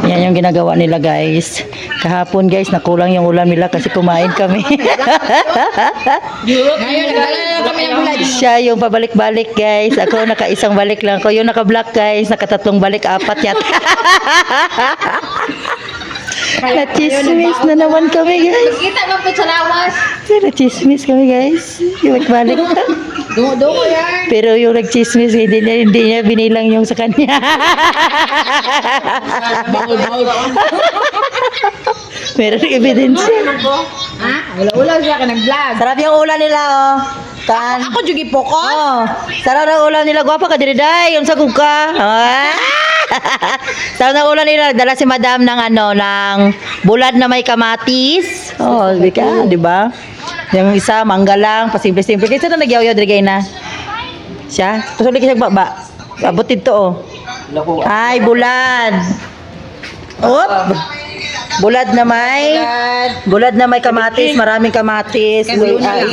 Yan yung ginagawa nila guys. Kahapon guys, nakulang yung ulam nila kasi kumain kami. Ngayon, nagdala na kami ng bulad. Siya yung pabalik-balik guys. Ako naka-isang balik lang. Ako yung naka-black guys. Naka-3 balik, 4 yata. Na-chismis na naman kami guys. Kita mo po sa lawas. Na-chismis kami guys. Yung balik Dumo yan. Pero yung nag-chismis, hindi niya binilang yung sa kanya. Meron ebidensya. Ha? Ula-ula siya ka nag-vlog. Sarap yung ulam nila, oh. Kan. Ako jugi po ko. Oh. Sarap ng ulam nila. Gwapa ka, diriday. Yung sagug ka. Ah. Sarap ng ulam nila. Dala si madam ng ng bulad na may kamatis. Oh, di ka, di ba? Yung isa, mangga lang, pasimple-simple. Kasi na nagyaw-yaw, dirigay na. Siya? Pasulit kasi baba. Abutid to, oh. Ay, bulad. Op. Bulad na may kamatis, maraming kamatis.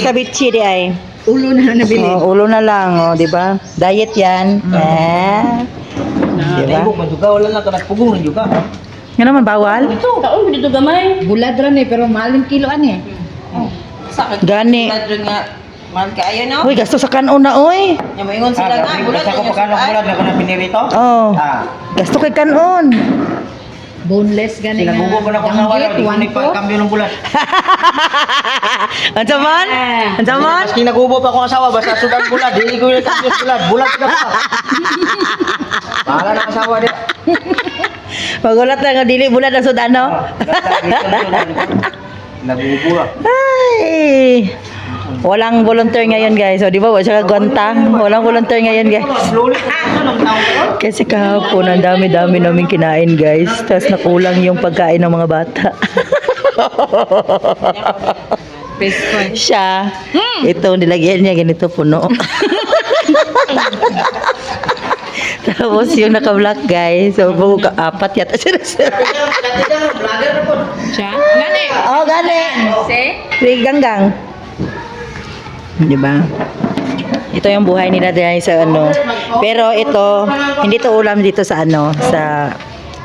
Kabitsi di ay. Ulo na nabili. Oh, ulo na lang, oh, di ba? Diet 'yan. Di ba? Wala na ka nagpugong juga. Nga naman bawal? Taon dito gamay. Bulad ran eh, pero mahal yung kiloan eh. Sakit. Gani. Madron nga. Mahal ka ayo no? Uy, gasto sa kanon na, uy. Yung maingon sila nga. Bulat Sa ko pagkano bulan na ko na pinirito. Oh. Gasto kay kanon. Boneless gani nga. Sinagubo ko na ko sa wala. Di ko na ipagkambyo ng bulan. Ano man? Ano man? Maski nagubo pa akong asawa, basta sudan bulan. Di ko yung kambyo ng bulan. Bulan ka pa. Bahala na asawa di. Magulat na nga dili bulad na sudano. Nagubo ah. Ay. Walang volunteer ngayon guys. So, di ba? Wala gonta. Walang volunteer ngayon guys. Kasi kahapon, ang dami-dami namin kinain guys. Tapos nakulang yung pagkain ng mga bata. Siya. Ito, nilagyan niya ganito puno. Tapos yung naka-black guys. So, buka 4 yata siya. Siya? Gani. Oh, gani. Si Ganggang. Di ba? Ito yung buhay nila guys sa Pero ito, hindi to ulam dito sa sa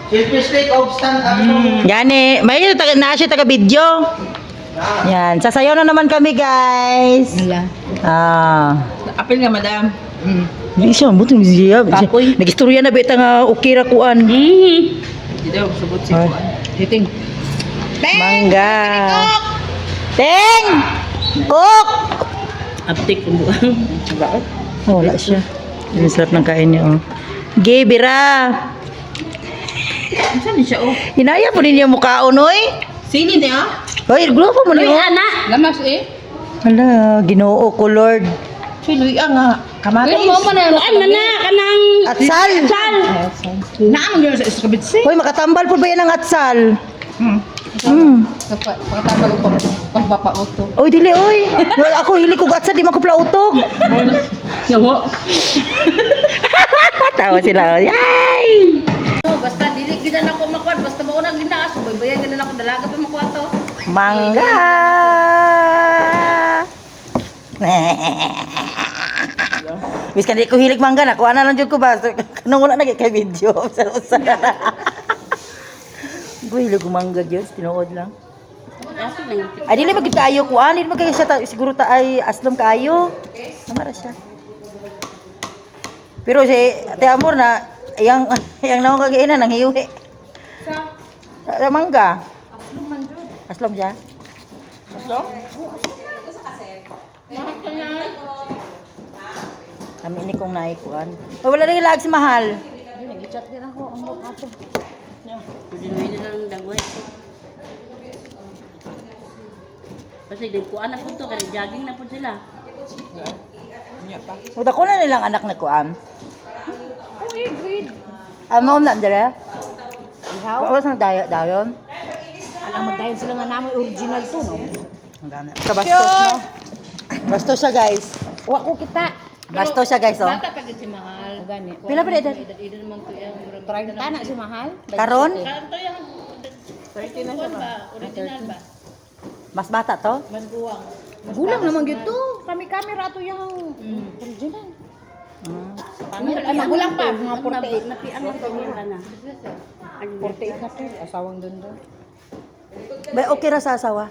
Self-mistake of stand-up. Gani, may na siya taga-video. Yan, sasayaw na naman kami guys. Wala. Apil nga madam. Hindi siya, buto ni siya. Nag-istorya na bita nga ukira kuan. Dito subot si Kuan. Hiting. Mangga. Teng! Cook! Aptik ang buwan. Oh, wala siya. Ang sarap ng kain niya, oh. Gay, bira. Saan ni siya oh? Hinaya po ninyo mukhaon, oy. Sini niya? Hoy, grupo mo niyo. Lamas eh. Hala, Ginoo ko, Lord. Siluy nga. Kamatis. Pero mo na. Ay, mana kanang Atsal. naamon yun sa kabitsi. Hoy, makatambal po ba yan ang atsal? Pagkatapos ko pagpapauto. Oy, dili, oy. Ako, hili ko atsal, di man ko plautog. Yawa. Tawa sila, oy. Yay! Basta dili gid na ako makuha, basta mo unang ginaas, baybayan gid na ako dalaga pa makuha to. Mangga. Bis kan di ko hilig mangga na, kuha na lang jud ko ba. Kanang wala na kay video. Usa na. Gue hilig ko mangga jud, tinuod lang. Ay dili ba kita ayo kuan, dili ba kay siya siguro ta ay aslom kaayo. Namara siya. Pero si Ate Amor na yang naong kagainan nang hiuhi. Sa mangga. Aslom siya. Aslom? Kami ini kong naikuan. Oh, wala rin lag si Mahal. Nag-chat din ako ang buka ko. Pwede na lang dagway. Kasi nagkuan na po to, kaya jogging na po sila. Uda ko na nilang anak na kuan. Ano na dere? Ihaw. Wala sang dayon. Alam mo dahil sila nga namoy original to no. Sa bastos no. Bastos siya guys. Wa ko kita. Bastos siya guys oh. Bata pagid si Mahal. Gani. Pila pa edad? Ida naman to yung 30 na si Mahal. Karon? Kanto yung 30 na siya ba? Original ba? Mas bata to? Gulang naman gitu. Kami rato yung original. Ay, magulang pa. Mga 48. Napian lang ganyan ka na. 48 na to. Asawang doon. Ba, okay ra sa asawa?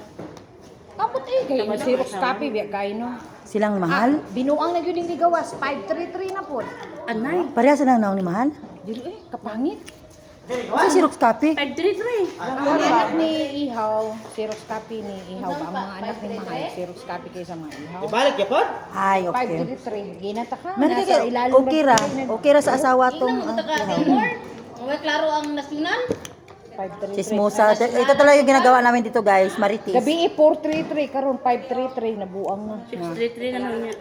Kapot kay Xerox copy biya kay no. Silang mahal? Binuang na gyud gawas 533 na pod. Anay. Pareha silang naong ni mahal? Dili kapangit. Sa Xerox copy? 533. Ang anak ni Ihaw, Xerox copy ni Ihaw ba? Ang mga anak ni Mahal, Xerox copy kay sa mga Ihaw. Ibalik ya po? Ay, okay. 533. Ginata ka. Man, Nasa kaya, ilalim okay ng ra. tray na- Okay ra sa asawa tong May klaro ang nasyonal. 533. chismosa. Ito talaga yung ginagawa namin dito, guys. Maritis. Gabi 433 karon 533 nabuang na. 633 na naman niya.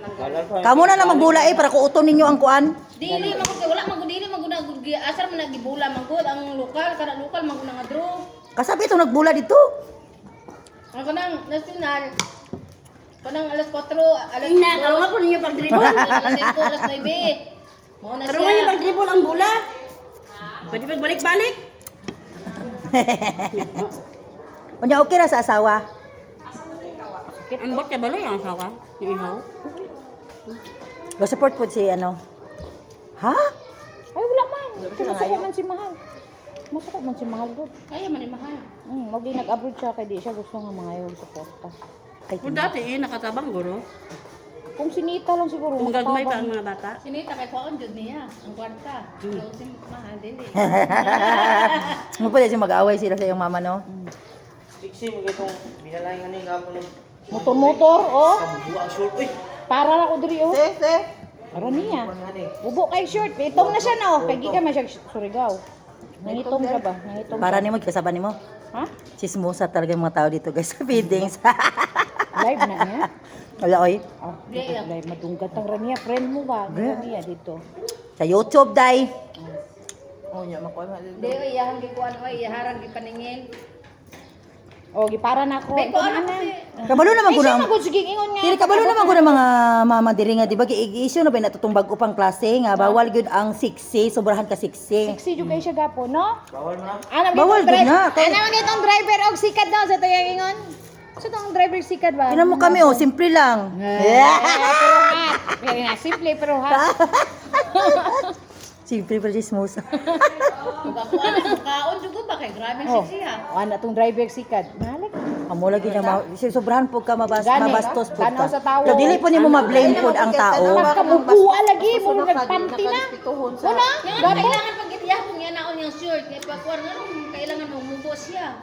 Kamu na lang magbula para kuuton ninyo ang kuan. Dili magud wala magud dili magud asar man nagibula magud ang lokal kada lokal magud nga draw. Kasabi ito nagbula dito. Ang kanang nasyonal. Kanang alas 4, alas Ina, tarungan po ninyo pag-dribble. alas 5, alas 9. Mo na Tarungan niyo siya. pag-dribble ang bola. Pwede pagbalik-balik. Unya okay ra sa asawa. Ang bot ka baloy ang asawa. Yung ihaw. Go support po si ano. Ha? Ay wala man. Masuko man si Mahal. Masuko man si Mahal gud. Kaya man mahal. Wag di nag-abroad siya kay di siya gusto nga mga yung suporta. Kay Kung dati nakatabang guro. Kung sinita lang siguro. Kung gagmay pa magtabang. ang mga bata. Sinita kay kuan jud niya ang kwarta. Closing mahal dili. Mo pwede siya mag-away sila sa iyong mama, no? Fixi mo itong binalayan nga ni gapo ng Motor-motor oh. kabubuang short. Uy! Para na ko diri oh. Para niya. Bubo kay short. Itong na siya no. Kay gikan man siya Surigao. Nangitong siya ba? Nangitong. Para nimo kasaban nimo. Ha? Chismosa talaga yung mga tao dito, guys. Sa feedings. Live na niya. Wala, oy. Oh, live madunggat ang Rania. Friend mo ba? Rania dito. Sa YouTube, day. Di iyahang gikuan oy iyaharang gipaningin. Oh, gipara na ako. May kuan Ito ako na. si Kabalo naman ko Ay, siya na. magod sige ingon nga. Dili kabalo naman ko na mga mama diri nga, di ba? Gi-issue na ba natutong bag upang klase nga bawal gyud ang siksi, sobrahan ka siksi. Sexy jud kay siya gapo, no? Bawal mo na. Bawal gyud na. Kay Ano man itong driver og sikat daw sa tuyang ingon? Sa tong driver sikat ba? Tingnan mo kami oh, simple lang. Pero hot. Pero na simple pero hot. Simple pero chismosa. Kuan ang kaon jud ba kay grabe Oh. siya. Ano tong driver sikat? Nalik. Amo lagi na sobrahan po ka Gani, mabastos po ganaw ka. sa tao. So dili po nimo ma-blame po ang tao. Magkabubuha lagi mo nagpanty na. Wala. Yan Gabi. kailangan pag itiyahon niya naon yung short kay pagkuan nga kailangan mumubo siya.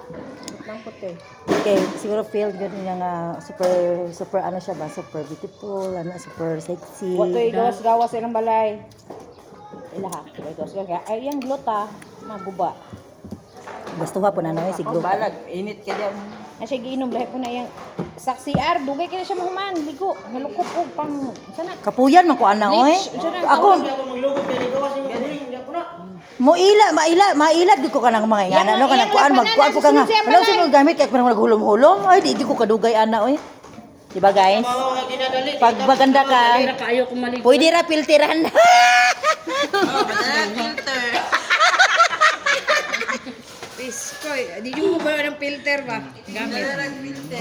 Lang puti. Okay, siguro feel good niya nga super ano siya ba, super beautiful, ano, super sexy. Watoy gawas-gawas ilang balay. Ilaha. Gawas-gawas. Ay, yung glota. Maguba. Gusto ha po na no, siguro. Init ka dyan. Ay, siya giinom. Lahat po na yung saksiar. Dugay ka na siya mahuman. Ligo. Nalukop po pang... Sana? Kapuyan man ko ana oy. Ako Ako maglugod ka ni gawas yung galing. Hindi ako na. mo mailad gid ko kanang mga ingana no kanang kuan magkuan ko ka nga. Ano sa mga gamit kay parang naghulom-hulom. Ay di ko kadugay ana oy. Di ba guys? Mga mga dinadali. Pag maganda ka, Kaya kaayo kung maligo. pwede ra filteran. Piskoy. Di yung mo ba ng filter ba? Gamit.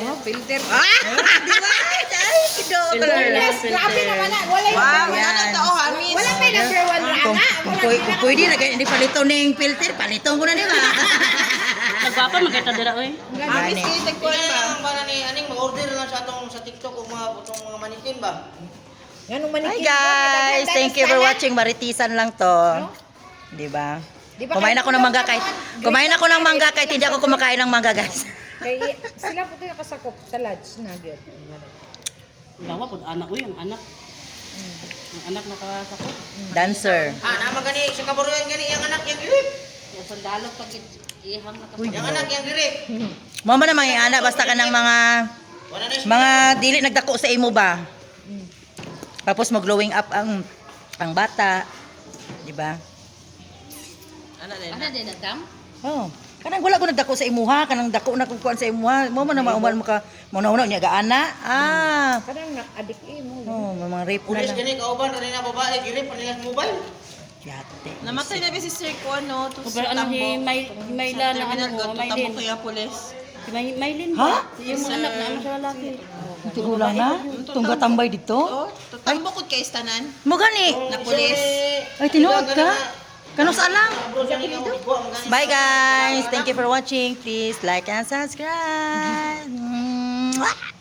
Oh, filter. Grabe naman na. Wala yung Wala pa yung number one rana. Kung pwede na kaya hindi palito ning filter, paliton ko na di ba? Nagpapa magkita dira oy. Gani. Ang bana ni aning mag-order lang sa atong sa TikTok o mga manikin ba? Yan ang Hi manikin. guys, thank you for watching. Maritisan lang to. Di ba? Kumain ako ng mangga kahit hindi ako kumakain ng mangga, guys. Kaya sila po tayo kasakop sa lunch na gyud. Gawa pud anak ko yung anak. Ang anak nakasako. Dancer. Naman gani sa kaburuan gani yung anak yung girip. Yung sandalo pag ihang na Yung anak yung girip. Mama na mga ana basta ka ng Wala na siya. mga dili nagdako sa imo ba. Tapos mag-glowing up ang bata. Di ba? Ano din nagdam? Oh. Kanang wala ko nagdako sa imuha, kanang dako na kukuan sa imuha. Mo man na mauman mo ka muna niya gaana. Kadang adik mo. Oh, mga rape na Pulis lang. gani kauban rin na babae girip panilas mobile. Yate. Namatay na ba si Sir ko ano? To Pero ano may la na ano may din. kuya pulis. Maylin Ha? ba? Yung anak na ano sa lalaki. Ito ulang na? Tungga tambay dito? Tutang bukod kay Stanan. Mo gani? Na pulis. Ay, tinuod ka? Kanus alang? Bye guys! Thank you for watching. Please like and subscribe. Mwah!